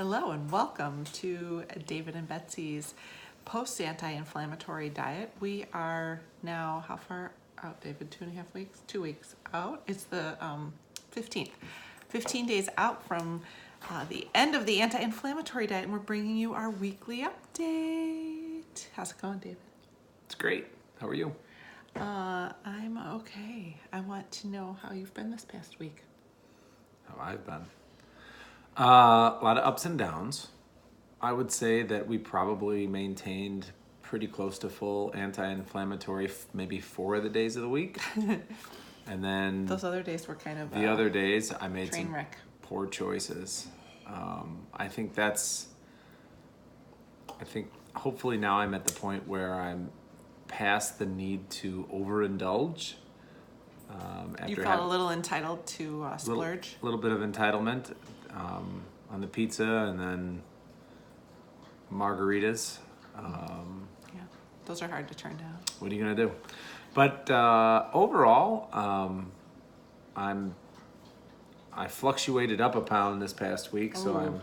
Hello and welcome to David and Betsy's post-anti-inflammatory diet. We are now, how far out, David? 2.5 weeks? 2 weeks out. It's the 15th. 15 days out from the end of the anti-inflammatory diet, and we're bringing you our weekly update. How's it going, David? It's great. How are you? I'm okay. I want to know how you've been this past week. How I've been. A lot of ups and downs. I would say that we probably maintained pretty close to full anti-inflammatory maybe 4 of the days of the week. And then Those other days were kind of the other days I made train some wreck. poor choices. I think hopefully now I'm at the point where I'm past the need to overindulge. You felt a little entitled to splurge? A little bit of entitlement on the pizza and then margaritas. Yeah, those are hard to turn down. What are you gonna do? But overall, I fluctuated up a pound this past week, so I'm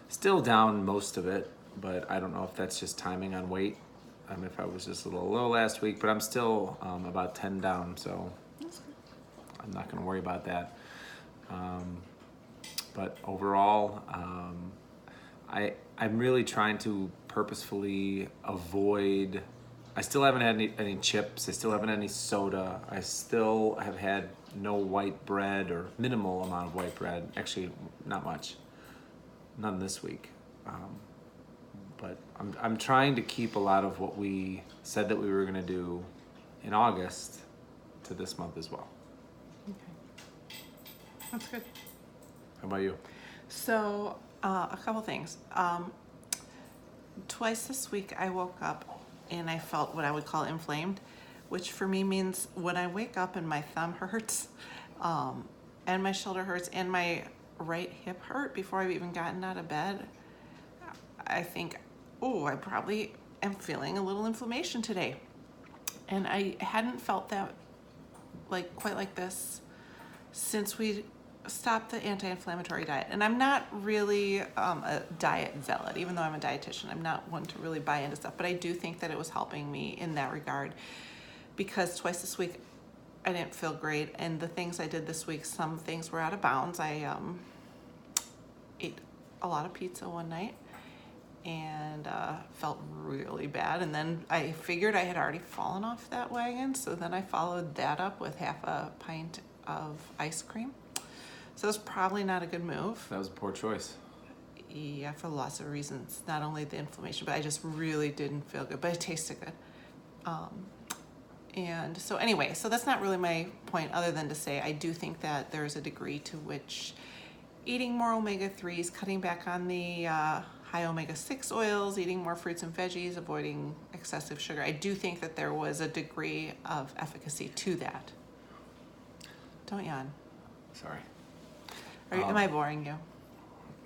still down most of it. But I don't know if that's just timing on weight. If I was just a little low last week, but I'm still about 10 down, so I'm not going to worry about that. But overall, I'm really trying to purposefully avoid. I still haven't had any chips. I still haven't had any soda. I still have had no white bread or minimal amount of white bread. Actually, not much. None this week. But I'm trying to keep a lot of what we said that we were going to do in August to this month as well. Okay. That's good. How about you? So, a couple things. Twice this week I woke up and I felt what I would call inflamed, which for me means when I wake up and my thumb hurts, and my shoulder hurts, and my right hip hurt before I've even gotten out of bed, I think, I probably am feeling a little inflammation today. And I hadn't felt that quite like this since we stopped the anti-inflammatory diet. And I'm not really a diet zealot, even though I'm a dietitian. I'm not one to really buy into stuff, but I do think that it was helping me in that regard, because twice this week I didn't feel great. And the things I did this week, some things were out of bounds. I ate a lot of pizza one night and felt really bad. And then I figured I had already fallen off that wagon, so then I followed that up with half a pint of ice cream. So it was probably not a good move. That was a poor choice. Yeah, for lots of reasons. Not only the inflammation, but I just really didn't feel good, but it tasted good. And so anyway, so that's not really my point, other than to say I do think that there's a degree to which eating more omega-3s, cutting back on the high omega-6 oils, eating more fruits and veggies, avoiding excessive sugar, I do think that there was a degree of efficacy to that. Don't yawn. Sorry. Am I boring you?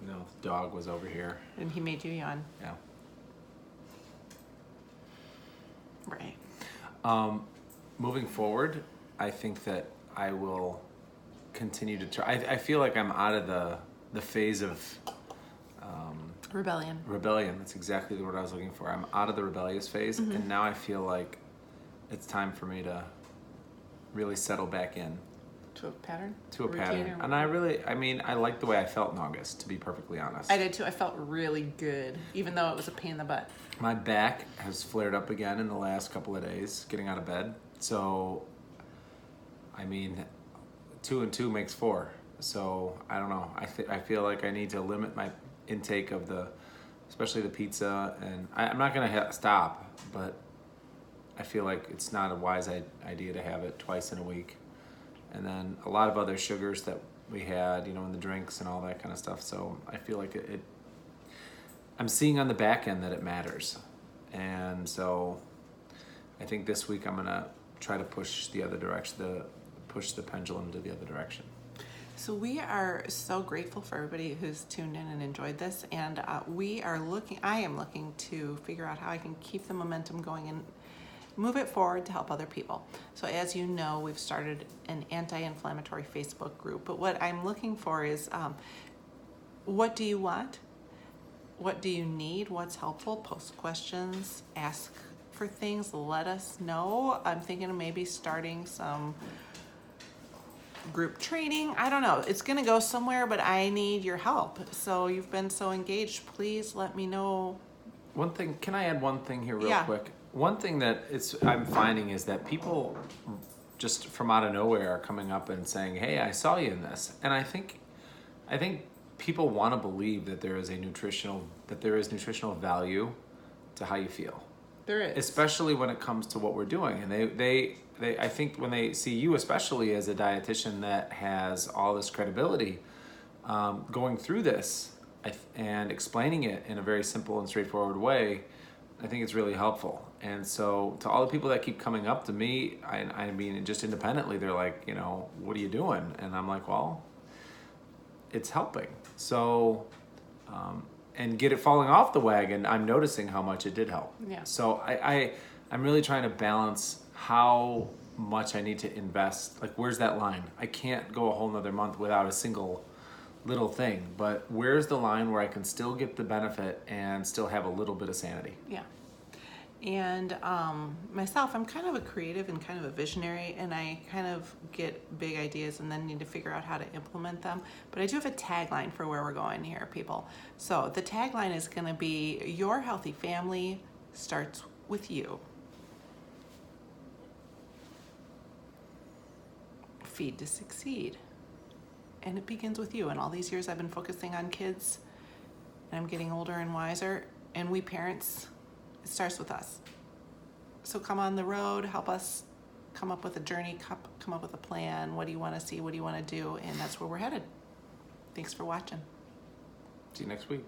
No, the dog was over here. And he made you yawn. Yeah. Right. Moving forward, I think that I will continue to try. I feel like I'm out of the phase of Rebellion. That's exactly the word I was looking for. I'm out of the rebellious phase, and now I feel like it's time for me to really settle back in. To a pattern? To a pattern. And I like the way I felt in August, to be perfectly honest. I did too. I felt really good, even though it was a pain in the butt. My back has flared up again in the last couple of days, getting out of bed. So, 2 and 2 makes 4. So, I don't know. I feel like I need to limit my intake of especially the pizza. And I'm not going to stop, but I feel like it's not a wise idea to have it twice in a week. And then a lot of other sugars that we had, in the drinks and all that kind of stuff. So I feel like I'm seeing on the back end that it matters. And so I think this week I'm going to try to push the other direction, push the pendulum to the other direction. So we are so grateful for everybody who's tuned in and enjoyed this. And I am looking to figure out how I can keep the momentum going and move it forward to help other people. So as you know, we've started an anti-inflammatory Facebook group, but what I'm looking for is what do you want? What do you need? What's helpful? Post questions, ask for things, let us know. I'm thinking of maybe starting some group training. I don't know. It's going to go somewhere, but I need your help. So you've been so engaged. Please let me know. One thing, can I add one thing here real Yeah. quick? One thing that I'm finding is that people just from out of nowhere are coming up and saying, "Hey, I saw you in this." And I think people want to believe that there is nutritional value to how you feel. There is. Especially when it comes to what we're doing. And they I think when they see you, especially as a dietitian that has all this credibility, going through this and explaining it in a very simple and straightforward way, I think it's really helpful. And so to all the people that keep coming up to me, I mean, just independently, they're like, what are you doing? And I'm like, well, it's helping. So, and get it falling off the wagon, I'm noticing how much it did help. Yeah. So I'm really trying to balance how much I need to invest. Like, where's that line? I can't go a whole nother month without a single little thing, but where's the line where I can still get the benefit and still have a little bit of sanity? Yeah. And myself, I'm kind of a creative and kind of a visionary, and I kind of get big ideas and then need to figure out how to implement them. But I do have a tagline for where we're going here, people. So the tagline is going to be, your healthy family starts with you. Feed to succeed. And it begins with you. And all these years I've been focusing on kids, and I'm getting older and wiser, and we parents, it starts with us. So come on the road, help us come up with a journey, come up with a plan. What do you want to see? What do you want to do? And that's where we're headed. Thanks for watching. See you next week.